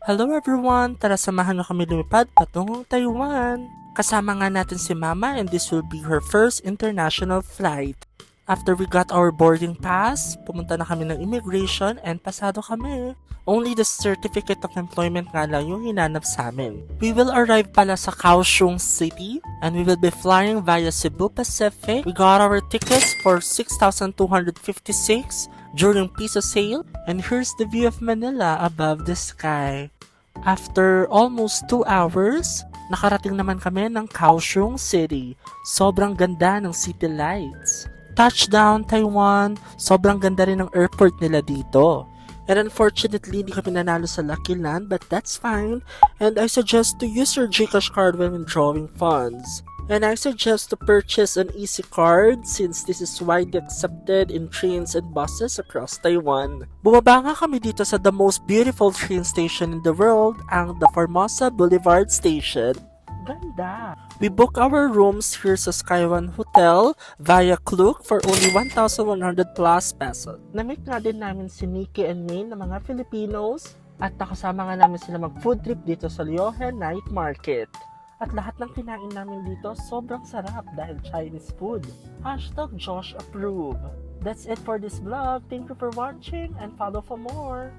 Hello everyone! Tara samahan na kami lumipad patungong Taiwan. Kasama nga natin si Mama and this will be her first international flight. After we got our boarding pass, pumunta na kami ng immigration and pasado kami. Only the certificate of employment nga lang yung hinanap sa amin. We will arrive pala sa Kaohsiung City and we will be flying via Cebu Pacific. We got our tickets for 6,256 during piso sale and here's the view of Manila above the sky. After almost 2 hours, nakarating naman kami ng Kaohsiung City. Sobrang ganda ng city lights. Touchdown, Taiwan. Sobrang ganda rin ng airport nila dito. And unfortunately, hindi kami nanalo sa Lucky Land, but that's fine. And I suggest to use your GCash card when withdrawing funds. And I suggest to purchase an Easy Card since this is widely accepted in trains and buses across Taiwan. Bumaba nga kami dito sa the most beautiful train station in the world, ang the Formosa Boulevard Station. Ganda! We book our rooms here sa Sky One Hotel via Klook for only 1,100 plus pesos. Na-meet nga din namin si Nikki and May na mga Filipinos at nakasama nga namin sila mag-food trip dito sa Lyohen Night Market. At lahat ng kinain namin dito sobrang sarap dahil Chinese food. #JoshApprove. That's it for this vlog. Thank you for watching and follow for more.